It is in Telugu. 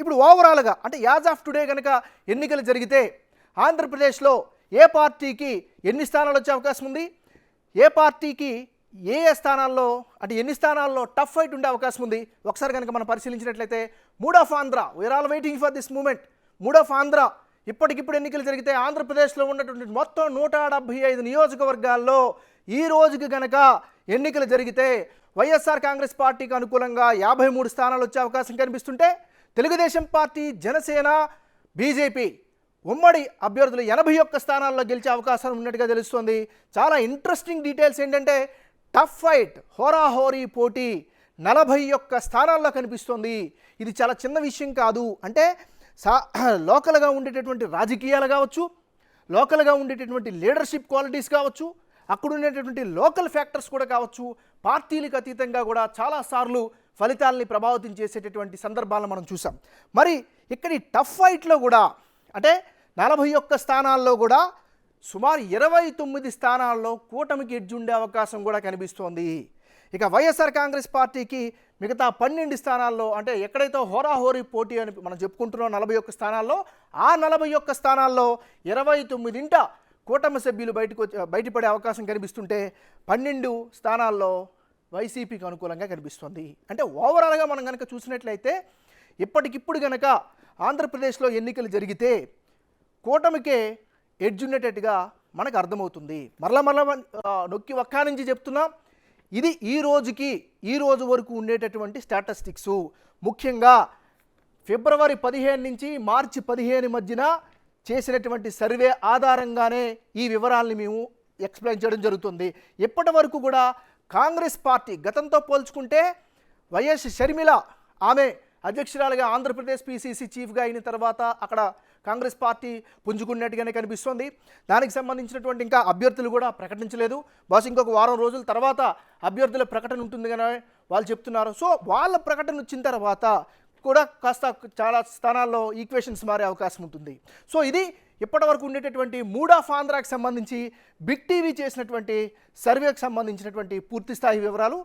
ఇప్పుడు ఓవరాల్గా అంటే యాజ్ ఆఫ్ టుడే కనుక ఎన్నికలు జరిగితే ఆంధ్రప్రదేశ్లో ఏ పార్టీకి ఎన్ని స్థానాలు వచ్చే అవకాశం ఉంది, ఏ పార్టీకి ఏ స్థానాల్లో అంటే ఎన్ని స్థానాల్లో టఫ్ ఫైట్ ఉండే అవకాశం ఉంది ఒకసారి కనుక మనం పరిశీలించినట్లయితే mood of Andhra, we are all waiting for this moment. Mood of Andhra ఇప్పటికిప్పుడు ఎన్నికలు జరిగితే ఆంధ్రప్రదేశ్లో ఉన్నటువంటి మొత్తం 175 నియోజకవర్గాల్లో ఈ రోజుకి కనుక ఎన్నికలు జరిగితే వైఎస్ఆర్ కాంగ్రెస్ పార్టీకి అనుకూలంగా 53 స్థానాలు వచ్చే అవకాశం కనిపిస్తుంటే తెలుగుదేశం పార్టీ, జనసేన, బీజేపీ ఉమ్మడి అభ్యర్థులు 81 స్థానాల్లో గెలిచే అవకాశం ఉన్నట్టుగా తెలుస్తోంది. చాలా ఇంట్రెస్టింగ్ డీటెయిల్స్ ఏంటంటే టఫ్ ఫైట్, హోరాహోరీ పోటీ 41 స్థానాల్లో కనిపిస్తోంది. ఇది చాలా చిన్న విషయం కాదు. అంటే లోకల్గా ఉండేటటువంటి రాజకీయాలు కావచ్చు, లోకల్గా ఉండేటటువంటి లీడర్షిప్ క్వాలిటీస్ కావచ్చు, అక్కడ ఉండేటటువంటి లోకల్ ఫ్యాక్టర్స్ కూడా కావచ్చు, పార్టీలకు అతీతంగా కూడా చాలాసార్లు ఫలితాలని ప్రభావితం చేసేటటువంటి సందర్భాలను మనం చూసాం. మరి ఇక్కడ ఈ టఫ్ ఫైట్లో కూడా అంటే 41 స్థానాల్లో కూడా సుమారు 29 స్థానాల్లో కూటమికి ఎడ్జ్ ఉండే అవకాశం కూడా కనిపిస్తోంది. ఇక వైఎస్ఆర్ కాంగ్రెస్ పార్టీకి మిగతా 12 స్థానాల్లో అంటే ఎక్కడైతే హోరాహోరీ పోటీ అని మనం చెప్పుకుంటున్నాం 41 స్థానాల్లో, ఆ 41 స్థానాల్లో 29 కూటమి సభ్యులు బయటపడే అవకాశం కనిపిస్తుంటే 12 స్థానాల్లో వైసీపీకి అనుకూలంగా కనిపిస్తుంది. అంటే ఓవరాల్గా మనం కనుక చూసినట్లయితే ఇప్పటికిప్పుడు కనుక ఆంధ్రప్రదేశ్లో ఎన్నికలు జరిగితే కూటమికే ఎడ్జ్ ఉండేటట్టుగా మనకు అర్థమవుతుంది. మరలా నొక్కి ఒక్క నుంచి చెప్తున్నాం, ఇది ఈ రోజు వరకు ఉండేటటువంటి స్టాటిస్టిక్స్. ముఖ్యంగా ఫిబ్రవరి 15 నుంచి మార్చి 15 మధ్యన చేసినటువంటి సర్వే ఆధారంగానే ఈ వివరాలని మేము ఎక్స్ప్లెయిన్ చేయడం జరుగుతుంది. ఇప్పటి వరకు కూడా కాంగ్రెస్ పార్టీ గతంతో పోల్చుకుంటే వైఎస్ షర్మిల ఆమె అధ్యక్షురాలుగా ఆంధ్రప్రదేశ్ పీసీసీ చీఫ్గా అయిన తర్వాత అక్కడ కాంగ్రెస్ పార్టీ పుంజుకున్నట్టుగానే కనిపిస్తోంది. దానికి సంబంధించినటువంటి ఇంకా అభ్యర్థులు కూడా ప్రకటించలేదు. బహుశా ఇంకొక వారం రోజుల తర్వాత అభ్యర్థుల ప్రకటన ఉంటుంది కానీ వాళ్ళు చెప్తున్నారు. సో వాళ్ళ ప్రకటన వచ్చిన తర్వాత కూడా కాస్త చాలా స్థానాల్లో ఈక్వేషన్స్ మారే అవకాశం ఉంటుంది. సో ఇది ఇప్పటివరకు ఉండేటటువంటి మూడ్ ఆఫ్ ఆంధ్రాకి సంబంధించి బిగ్ టీవీ చేసినటువంటి సర్వేకి సంబంధించినటువంటి పూర్తి స్థాయి వివరాలు.